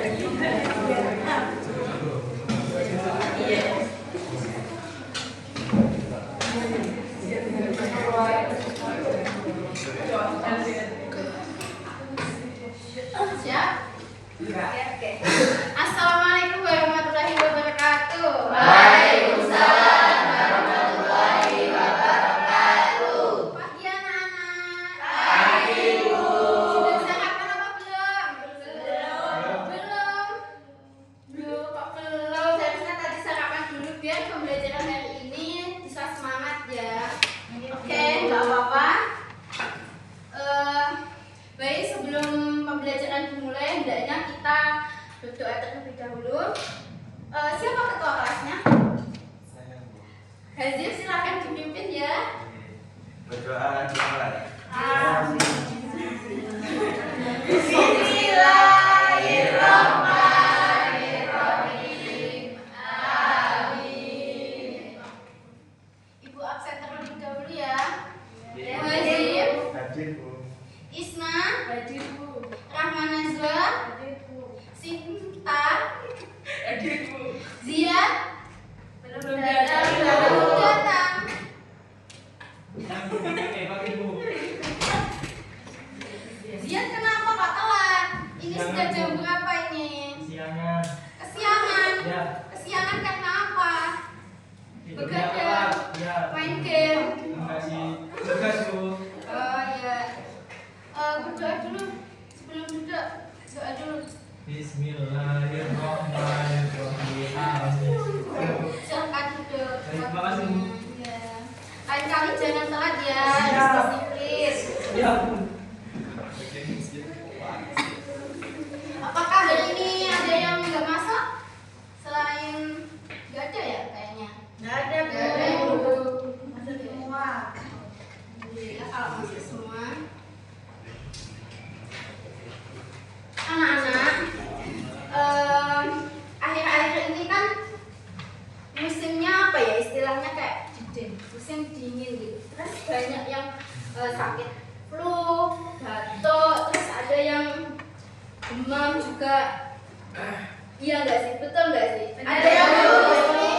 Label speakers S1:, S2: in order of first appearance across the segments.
S1: Assalamualaikum warahmatullahi wabarakatuh.
S2: Waalaikumsalam warahmatullahi wabarakatuh.
S1: Pagi anak-anak.
S2: Pagi, Bu.
S1: Sudah sarapan apa belum? Belum. Kok belum? Seharusnya tadi sarapan dulu biar pembelajaran hari ini bisa semangat ya. Oke, nggak apa-apa. Baik, sebelum pembelajaran dimulai, hendaknya kita berdoa terlebih dahulu. Siapa ketua kelasnya? Hazir, silakan dipimpin ya.
S3: Berdoa dimulai.
S1: Bismillahirrahmanirrahim. Amin. Ibu absen terlebih dahulu ya. Wajib.
S3: Hadir, Bu.
S1: Isna. Rahman Nazwa. Sinta. Ziad. Belum datang. Ziad kenapa Pak telat? Ini sudah jam berapa ini?
S3: Siangan.
S1: Kesiangan.
S3: Ya.
S1: Kesiangan karena apa?
S3: Tidurnya
S1: Begadang.
S3: telat. Ya.
S1: Main game.
S3: Kasih tugas, Bu.
S1: Oh iya. Berdoa dulu sebelum duduk. Doa dulu.
S3: Bismillahirrahmanirrahim. Amin.
S1: Silakan duduk.
S3: Terima kasih, Bu.
S1: Iya. Lain kali jangan telat ya.
S3: Siap.
S1: Disiplin.
S3: Ya, Bu.
S1: Apakah hari ini ada yang nggak masak? Selain nggak ada ya kayaknya. Nggak ada. Masuk semua. Alhamdulillah kalau masuk semua. Anak-anak, akhir-akhir ini kan musimnya apa ya, istilahnya kayak musim dingin gitu. Terus banyak yang sakit flu, batuk, terus ada yang demam juga. Iya nggak sih, betul nggak sih? Ada yang flu nggak sih?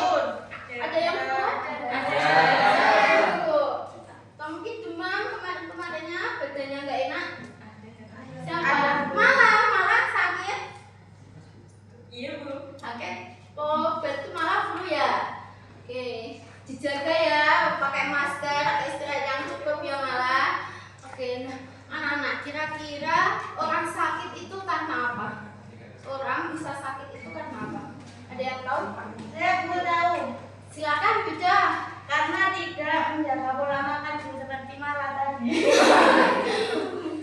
S1: Ada yang flu? Ada. Atau mungkin demam kemarinnya badannya nggak enak. Siapa? Malah sakit.
S2: Iya, Bu.
S1: Oke. Oh, berarti malah flu ya. Oke. Dijaga ya, pakai masker, atau istirahat yang cukup ya malah. Oke. Nah, anak-anak, kira-kira orang sakit itu karena apa? Orang bisa sakit itu karena apa? Ada yang tahu?
S2: Saya mau tahu.
S1: Silakan Bida.
S2: Karena tidak menjaga pola makan seperti Mala tadi.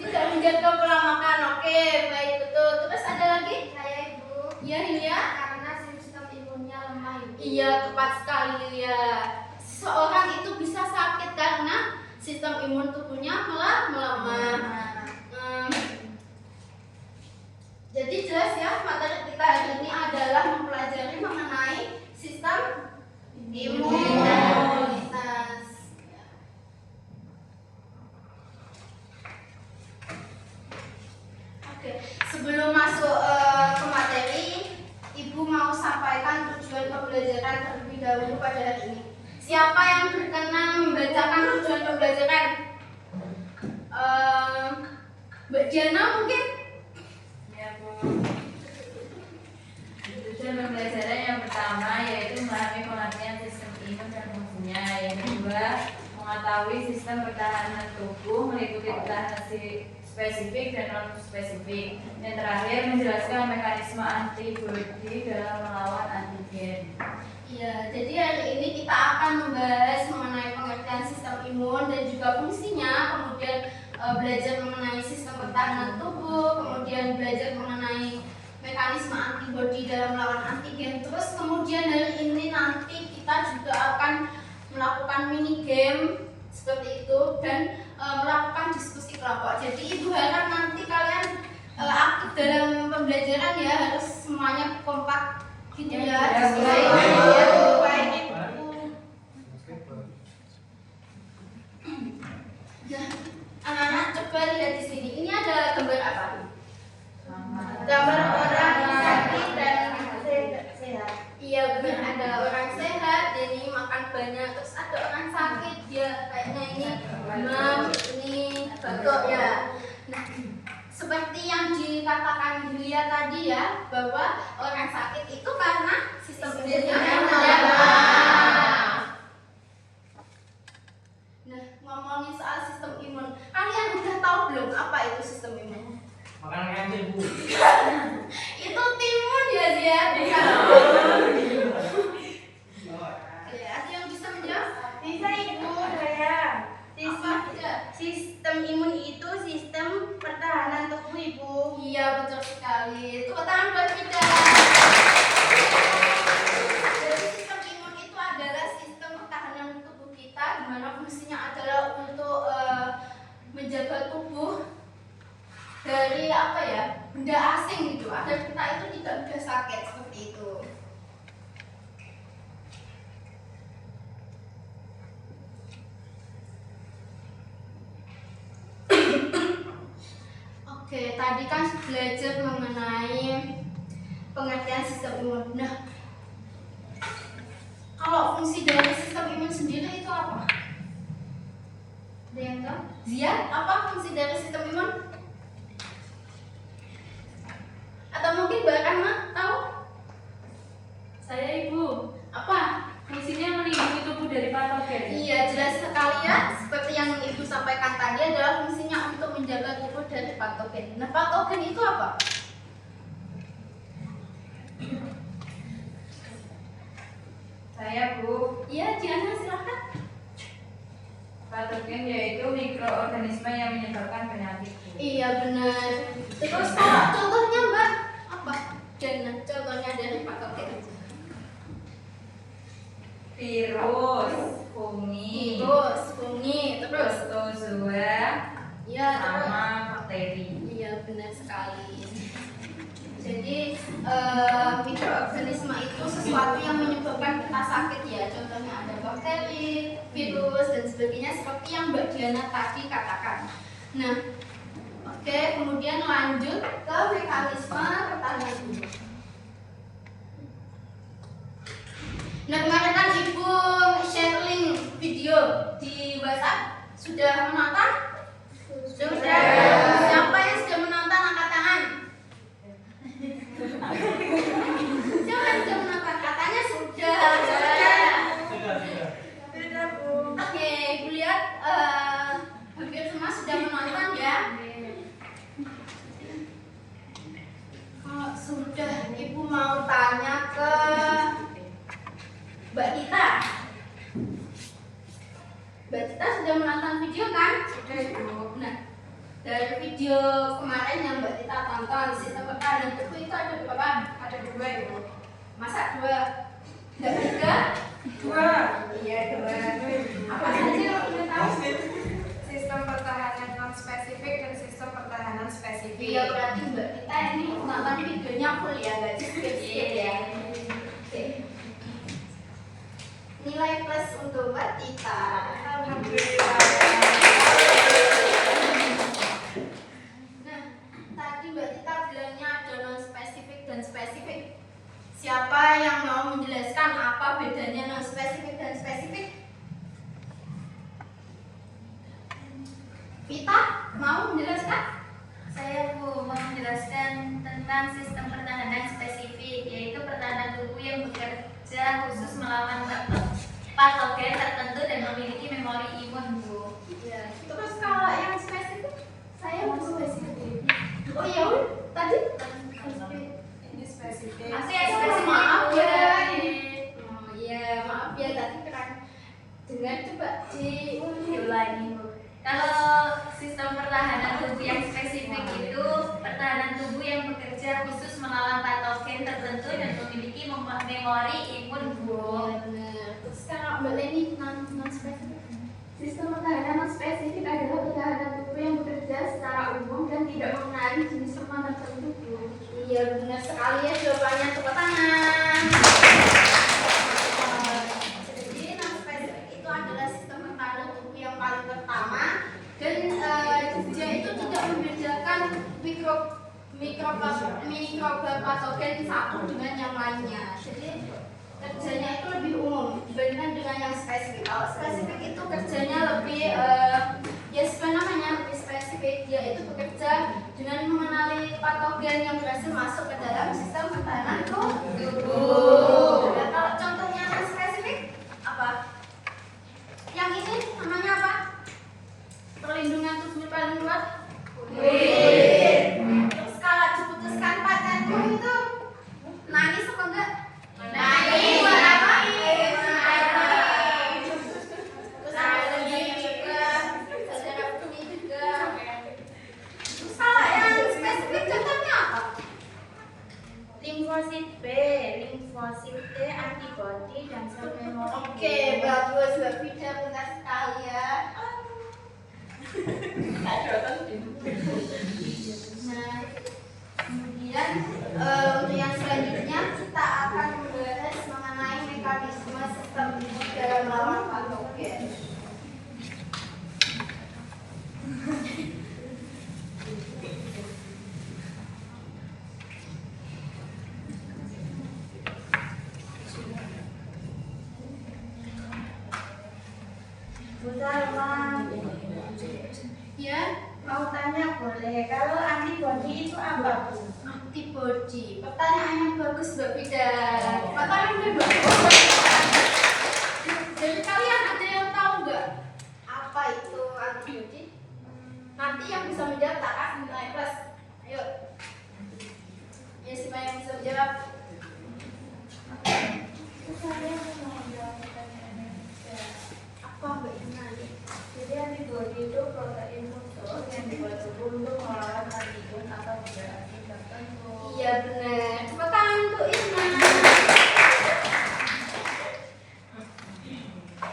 S1: Tidak menjaga pola makan. Oke, baik betul. Terus ada lagi?
S2: Saya Ibu.
S1: Iya, Hilya.
S2: Karena sistem imunnya lemah, Ibu.
S1: Iya, tepat sekali ya. Seseorang itu bisa sakit karena sistem imun tubuhnya melemah. Jadi jelas ya, materi kita hari ini adalah mempelajari mengenai sistem imunitas. Oke, sebelum masuk ke materi, Ibu mau sampaikan tujuan pembelajaran terlebih dahulu pada hari ini. Siapa yang berkenan membacakan tujuan pembelajaran? Mbak Diana mungkin?
S4: Ya, Bu. Tujuan pembelajaran yang pertama yaitu memahami pengertian sistem imun dan fungsinya. Yang kedua, mengetahui sistem pertahanan tubuh meliputi pertahanan spesifik dan non spesifik. Yang terakhir, menjelaskan mekanisme antibodi dalam melawan antigen.
S1: Iya, jadi hari ini kita akan membahas mengenai pengertian sistem imun dan juga fungsinya, kemudian belajar mengenai sistem pertahanan tubuh, kemudian belajar mengenai mekanisme antibodi dalam melawan antigen. Terus kemudian hari ini nanti kita juga akan melakukan mini game seperti itu dan melakukan diskusi kelompok. Jadi Ibu harap nanti kalian aktif dalam pembelajaran ya, harus semuanya kompak gitu ya. Nah, anak-anak coba lihat di sini. Ini ada gambar apa?
S4: Sama.
S1: Gambar orang Betul ya. Nah, seperti yang dikatakan Julia tadi ya, bahwa orang sakit itu karena sistem imunnya yang terjaga. Nah, ngomongin soal sistem imun, kalian udah tahu belum apa itu sistem imun?
S3: Makanan kecil, Bu.
S1: Itu timun ya dia, bukan. Ya, ada yang bisa menjawab?
S2: Bisa Ibu saya.
S1: Apa? Ya.
S2: Sistem imun itu sistem pertahanan tubuh Ibu.
S1: Iya, betul sekali. Tepuk tangan buat kita. Jadi sistem imun itu adalah sistem pertahanan tubuh kita, di mana fungsinya adalah untuk menjaga tubuh dari apa ya, benda asing gitu, agar kita itu tidak mudah sakit seperti itu. Oke, tadi kan belajar mengenai pengertian sistem imun. Nah, kalau fungsi dari sistem imun sendiri itu apa? Ada yang tahu? Zia, apa fungsi dari sistem imun? Atau mungkin Mbak Rahma tahu?
S4: Saya Ibu,
S1: Apa?
S4: fungsinya melindungi tubuh dari patogen.
S1: Iya, jelas sekali ya. Seperti yang Ibu sampaikan tadi adalah fungsinya untuk menjaga tubuh dari patogen. Nah, patogen itu apa?
S4: Saya Bu,
S1: Iya, Diana silakan.
S4: patogen yaitu mikroorganisme yang menyebabkan penyakit.
S1: Iya benar. Terus kalau contohnya Mbak apa? Diana, contohnya dari patogen.
S4: Virus, fungi,
S1: Terus.
S4: protozoa,
S1: Iya, terus.
S4: sama bakteri.
S1: Iya benar sekali. Jadi mikroorganisme itu sesuatu yang menyebabkan kita sakit ya. Contohnya ada bakteri, virus dan sebagainya seperti yang Mbak Diana tadi katakan. Nah, oke, kemudian lanjut ke mekanisme pertahanan tubuh. Nah, kemarin kan Ibu share link video di WhatsApp. Sudah menonton? Sudah. Siapa yang sudah menonton angkat tangan? Siapa yang sudah menonton? Katanya sudah.
S2: Sudah Bu.
S1: Oke, Ibu lihat hampir semua sudah menonton ya. Kalau sudah, Ibu mau tanya ke Mbak Tita. Mbak Tita sudah menonton video kan? Sudah Ibu. Nah, dari video kemarin yang Mbak Tita tonton sistem pertahanan tubuh itu ada berapa? Ada 2 Ibu. Masa 2? Enggak 3? 2. Iya 2. Apa saja yang udah tahu?
S2: Sistem pertahanan non spesifik dan sistem pertahanan spesifik.
S1: Iya, berarti Mbak Tita ini nonton videonya full ya, nggak skip-skip ya. Oke. Nilai plus untuk Mbak Tita.
S2: Alhamdulillah.
S1: Nah, tadi Mbak Tita bilangnya ada non spesifik dan spesifik. Siapa yang mau menjelaskan apa bedanya non spesifik dan spesifik? Vita, mau menjelaskan?
S5: Saya Bu mau menjelaskan tentang sistem pertahanan spesifik, yaitu pertahanan tubuh yang bekerja khusus melawan patogen tertentu dan memiliki memori imun Bu.
S1: Ya. Terus kalau yang spesifik, saya mau spesifik. Oh iya, tadi?
S2: Ini spesifik.
S5: Masih
S1: Spesifik, maaf ya. Oh iya, maaf ya tadi kurang dengar, coba
S5: diulangi Bu. Kalau sistem pertahanan tubuh yang spesifik itu pertahanan tubuh yang bekerja khusus melawan patogen tertentu dan memiliki memori imun Bu.
S1: Benar. Terus kalau Mbak Leni non spesifik. Sistem pertahanan non spesifik adalah pertahanan tubuh yang bekerja secara umum dan tidak mengenali jenis lemah tertentu. Iya benar sekali ya jawabannya, tepuk tangan. Jadi non spesifik itu adalah sistem pertahanan tubuh yang paling pertama dan dia itu tidak membedakan mikroba patogen satu dengan yang lainnya. Jadi kerjanya itu lebih umum dibandingkan dengan yang spesifik. Kalau spesifik itu kerjanya lebih ya sebenarnya namanya lebih spesifik. spesifik, yaitu bekerja dengan mengenali patogen yang berhasil masuk ke dalam sistem pertahanan tubuh. Dan kalau contohnya non spesifik apa? Yang ini namanya apa? Perlindungan tubuh paling kuat. Terus kalau diputuskan patenmu itu nangis apa enggak? Nangis. Buat apa? Terus ada lagi juga, saudara ini juga. Terus kalau yang spesifik contohnya apa?
S5: Limfosit B, limfosit T, antibodi dan sel memori.
S1: Oke, bagus Mbak Fida, benar sekali ya. Nah, kemudian untuk yang selanjutnya kita akan membahas mengenai mekanisme sistem imun dalam melawan patogen.
S5: Bu Salma,
S1: Ya,
S5: mau tanya boleh? Kalau antibodi itu apa, Bu?
S1: antibody. Pertanyaannya bagus Mbak Fida. Pertanyaannya bagus. Jadi kalian ada yang tahu nggak apa itu antibody? Nanti yang bisa menjawab tak kasih nilai plus. Ayo. Ya, siapa yang bisa menjawab?
S5: Saya mau jawab pertanyaannya.
S1: Apa Mbak Ina?
S5: Jadi antibodi itu protein khusus yang dibuat tubuh untuk melawan antigen atau antigen tertentu.
S1: Iya benar. Tepuk tangan untuk Ina.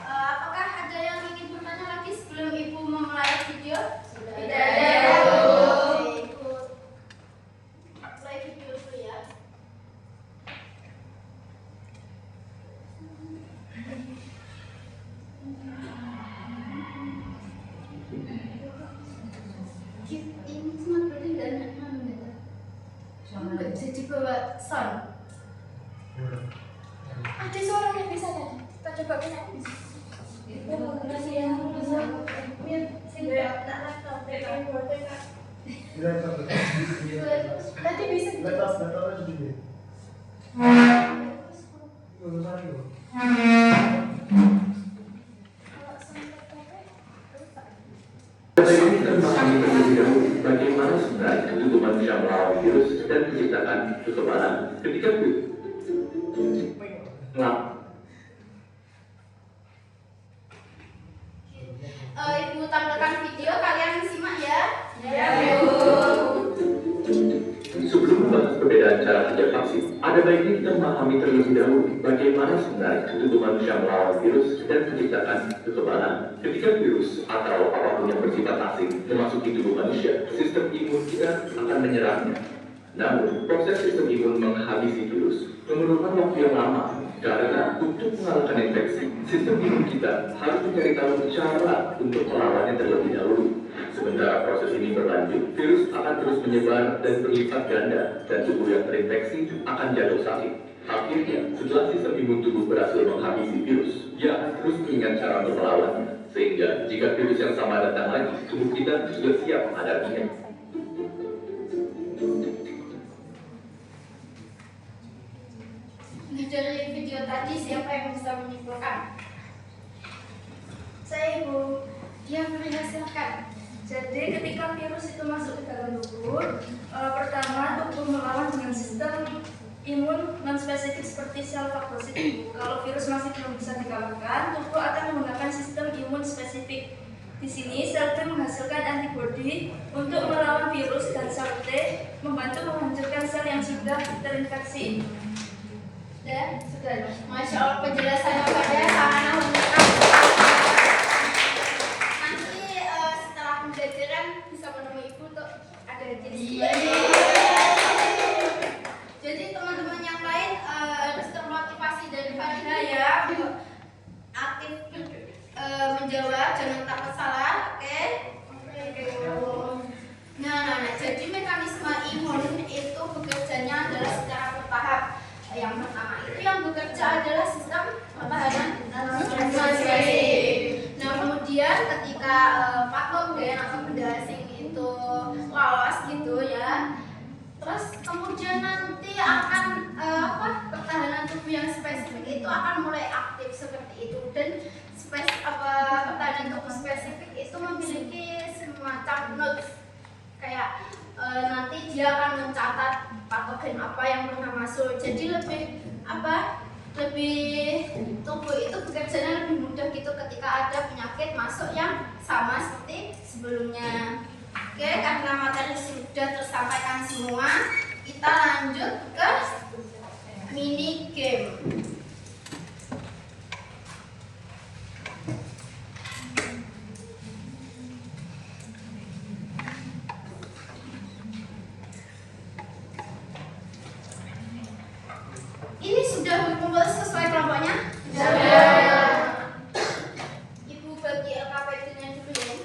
S1: Apakah ada yang ingin bertanya lagi sebelum Ibu memulai video? Tidak ada. Oke, ikut play video dulu ya. Ini cuma berarti nggak nggak jadi bawa sound. Ada suaranya bisa kan? Kita coba bisa.
S5: Masih yang bisa tidak laptop
S1: Tadi bisa.
S6: Ini terpahami terlebih dahulu bagaimana sebenarnya tubuh manusia melawan virus dan menciptakan kekebalan ketika virus.
S1: Ibu tampilkan video, kalian simak ya.
S6: Sebelum membahas perbedaan cara kerja vaksin, ada baiknya kita memahami terlebih dahulu bagaimana sebenarnya tubuh manusia melawan virus dan menciptakan kekebalan. Ketika virus atau apapun yang bersifat asing memasuki tubuh manusia, sistem imun kita akan menyerangnya. Namun, proses sistem imun menghabisi virus memerlukan waktu yang lama karena untuk mengalahkan infeksi, sistem imun kita harus mencari tahu cara untuk melawannya terlebih dahulu. Sementara proses ini berlanjut, virus akan terus menyebar dan berlipat ganda, dan tubuh yang terinfeksi akan jatuh sakit. Akhirnya, setelah sistem imun tubuh berhasil menghabisi virus, dia akan terus mengingat cara untuk melawannya. Sehingga, jika virus yang sama datang lagi, tubuh kita sudah siap menghadapinya.
S1: Dari video tadi siapa yang bisa menyimpulkan?
S2: Saya Ibu.
S1: Ya, Frida silakan.
S2: Jadi ketika virus itu masuk ke dalam tubuh, pertama tubuh melawan dengan sistem imun non spesifik seperti sel fagosit. Kalau virus masih belum bisa dikalahkan, tubuh akan menggunakan sistem imun spesifik. Di sini sel T menghasilkan antibodi untuk melawan virus dan sel T membantu menghancurkan sel yang sudah terinfeksi.
S1: Dan sudah. Masya Allah, penjelasannya pada sangat lengkap. Nanti setelah pembelajaran bisa menemui Ibu untuk ada hadiah. Jadi teman-teman yang lain harus termotivasi dari Farida ya untuk aktif menjawab, jangan takut salah, oke? Nah, jadi mekanisme imun itu bekerjanya adalah secara bertahap. Yang pertama itu yang bekerja adalah sistem pertahanan belajar apa yang pernah masuk. Jadi lebih tubuh itu bekerjanya lebih mudah gitu ketika ada penyakit masuk yang sama seperti sebelumnya. Oke, karena materi sudah tersampaikan semua, kita lanjut ke mini game. Ini sudah berkumpul sesuai kelompoknya? Sudah. Ibu bagi LKPD-nya dulu ya.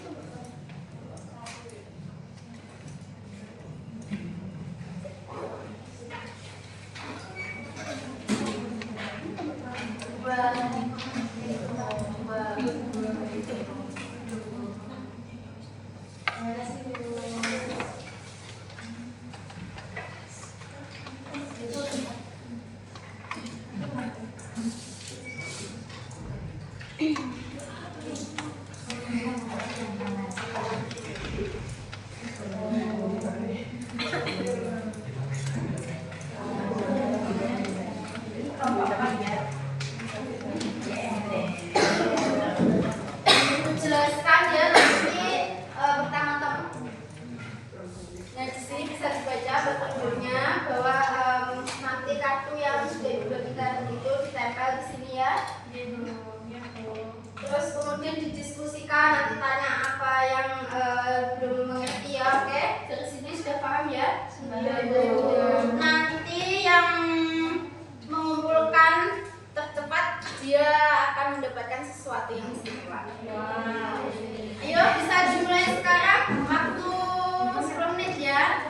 S1: Jelaskan ya nanti pertama-tama. Nah, di sini bisa dibaca petunjuknya bahwa nanti kartu yang sudah dibagikan itu ditempel di sini ya. Terus kemudian didiskusikan, nanti tanya apa yang belum mengerti ya, oke? Dari sini sudah paham ya? Nanti yang mengumpulkan tercepat dia akan mendapatkan sesuatu yang istimewa. Ayo bisa dimulai sekarang, waktu 10 menit ya.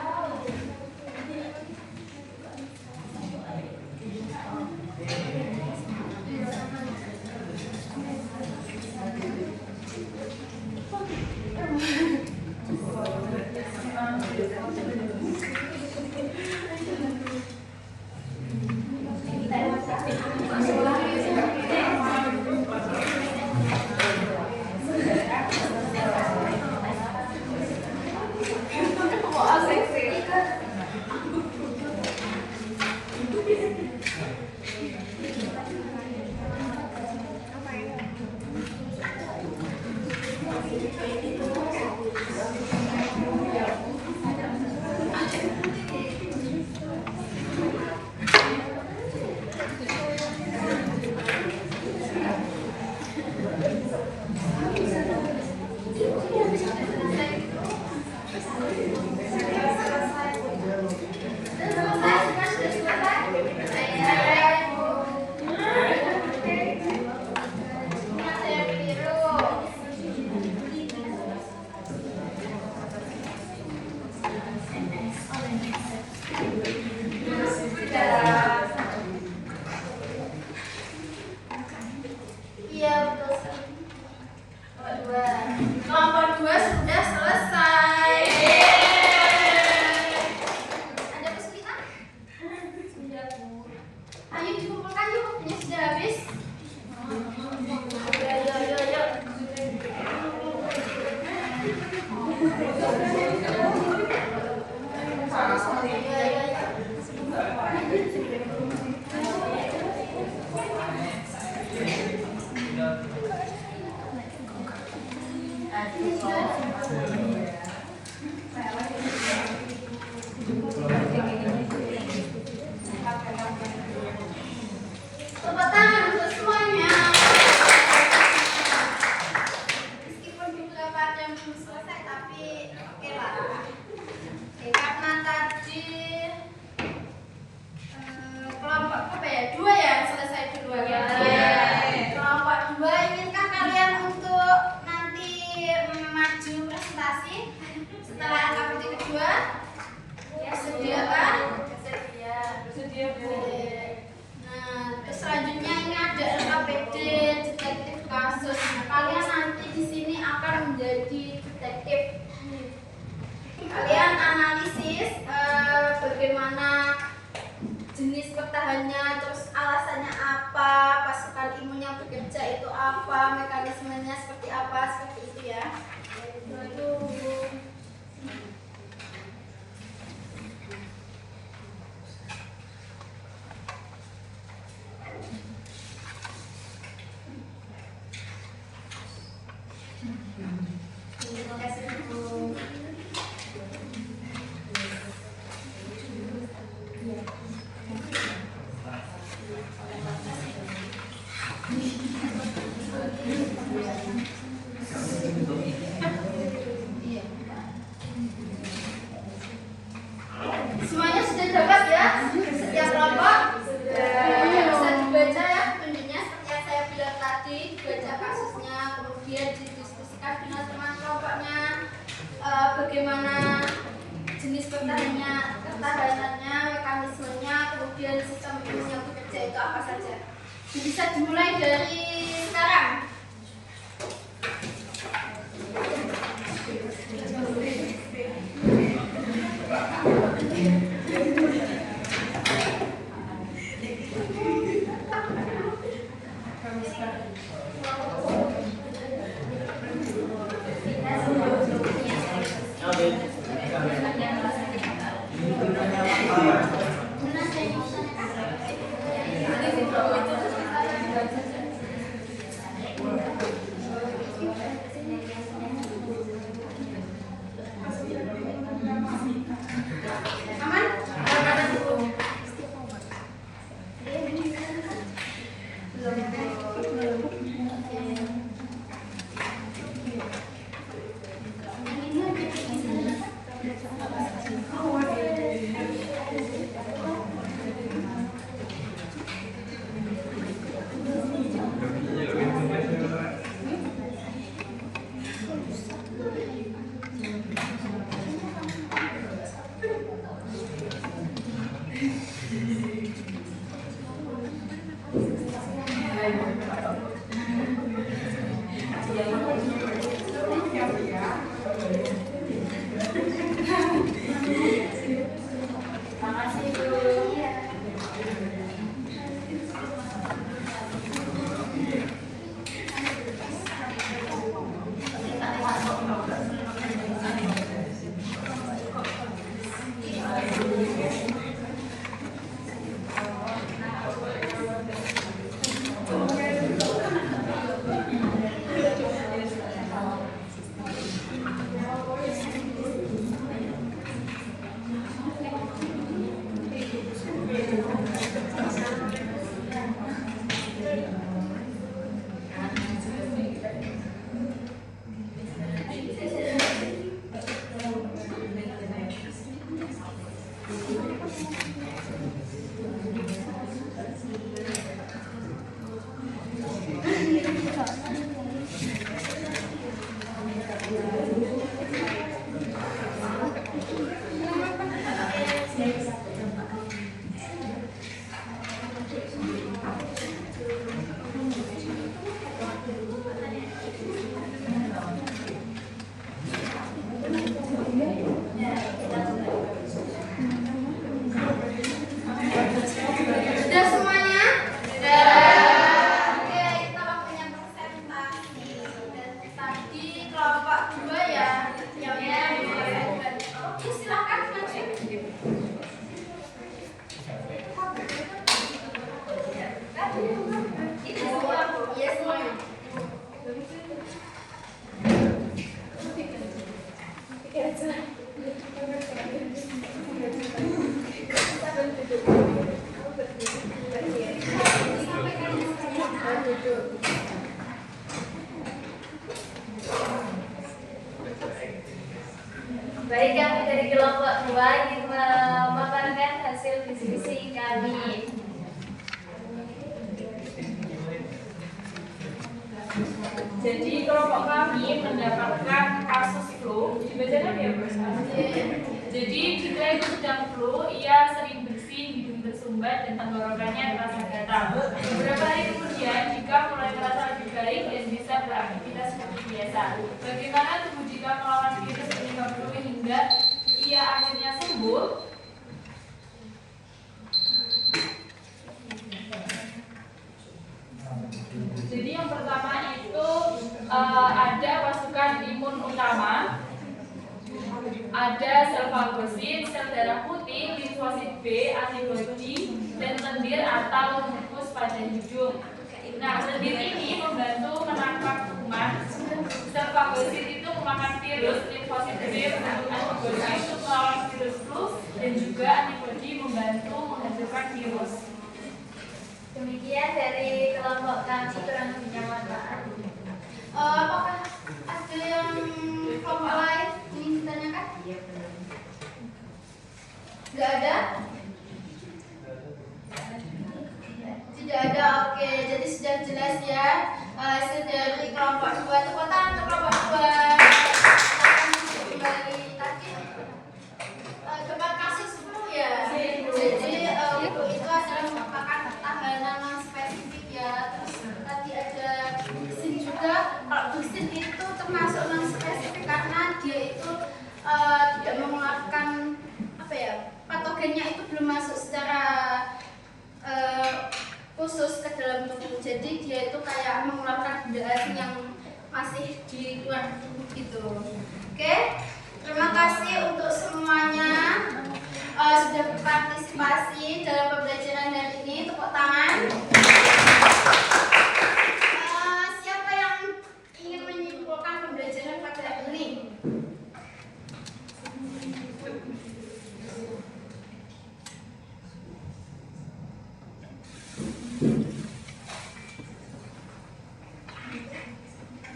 S1: Iya betul sekali. Kelompok 2 sudah selesai. Ada kesulitan? Sudah Bu. Ayo dikumpulkan yuk, waktunya sudah habis. Ayo. Tepuk tangan untuk semuanya. Meskipun beberapa ada yang belum selesai, tapi oke lah. Oke, karena tadi kelompok apa ya? 2 ya yang selesai duluan. Kelompok 2 inginkah kalian untuk nanti maju presentasi setelah LKPD kedua? Sedia kan? Sedia Bu. Nah, terus selanjutnya ini ada LKPD detektif kasus. Nah, kalian nanti di sini akan menjadi detektif. Kalian analisis bagaimana jenis pertahanannya, terus alasannya apa, pasukan imunnya bekerja itu apa, mekanismenya seperti apa, seperti itu ya. Bisa dimulai dari sekarang. Sudah semuanya? Sudah. Oke, kita waktunya presentasi. Dan tadi kelompok 2 ya. Oke, silakan maju. Itu semua, ya semuanya.
S5: Baik, kami dari kelompok 2 ingin memaparkan hasil diskusi kami.
S4: Jadi kelompok kami mendapatkan kasus flu. Dibacakan ya, Bu? Jadi jika ibu sedang flu, ia sering bersin, hidung tersumbat, dan tenggorokannya terasa gatal. Beberapa hari kemudian, jika mulai merasa lebih baik dan bisa beraktivitas seperti biasa. Bagaimana tubuh jika melawan virus penyebab flu hingga ia akhirnya sembuh? Jadi yang pertama itu ada pasukan imun utama, ada sel fagosit, sel darah putih, limfosit B, antibodi, dan lendir atau mukus pada hidung. Nah, lendir ini membantu menangkap kuman. Sel fagosit itu memakan virus, limfosit B membentuk antibodi untuk melawan virus flu, dan juga antibodi membantu menghancurkan virus.
S5: Demikian dari kelompok kami, kurang lebihnya mohon maaf.
S1: Apakah ada yang kelompok lain ingin ditanyakan? Tidak ada? Tidak ada, oke. Jadi sudah jelas ya. Hasil dari kelompok 2. Tepuk tangan untuk kelompok 2. Kembali tadi tentang kasus flu ya. Jadi flu itu adalah merupakan pertahanan non spesifik ya. itu kayak mengeluarkan benda asing yang masih di luar tubuh gitu. Oke, terima kasih untuk semuanya sudah berpartisipasi dalam pembelajaran hari ini. Tepuk tangan. Siapa yang ingin menyimpulkan pembelajaran pada hari ini?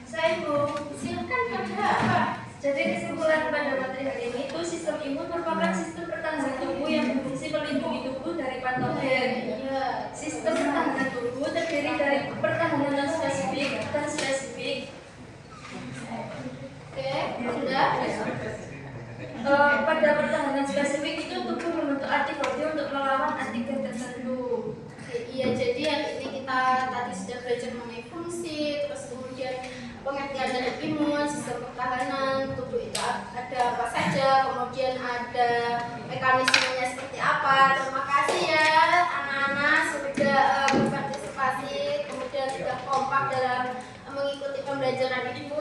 S2: Saya Ibu.
S1: Silakan pada apa?
S2: Jadi kesimpulan pada materi hari ini itu sistem imun merupakan sistem pertahanan tubuh yang berfungsi melindungi tubuh dari patogen.
S1: Ya.
S2: Sistem pertahanan tubuh terdiri dari pertahanan non spesifik dan spesifik.
S1: Oke, sudah.
S2: Pada pertahanan spesifik itu tubuh membentuk antibodi untuk melawan antigen tertentu.
S1: Iya, jadi hari ini kita tadi sudah belajar mengenai fungsi, terus kemudian pengertian dari imun, sistem pertahanan tubuh itu ada apa saja, kemudian ada mekanismenya seperti apa. Terima kasih ya anak-anak sudah berpartisipasi, kemudian sudah kompak dalam mengikuti pembelajaran ini.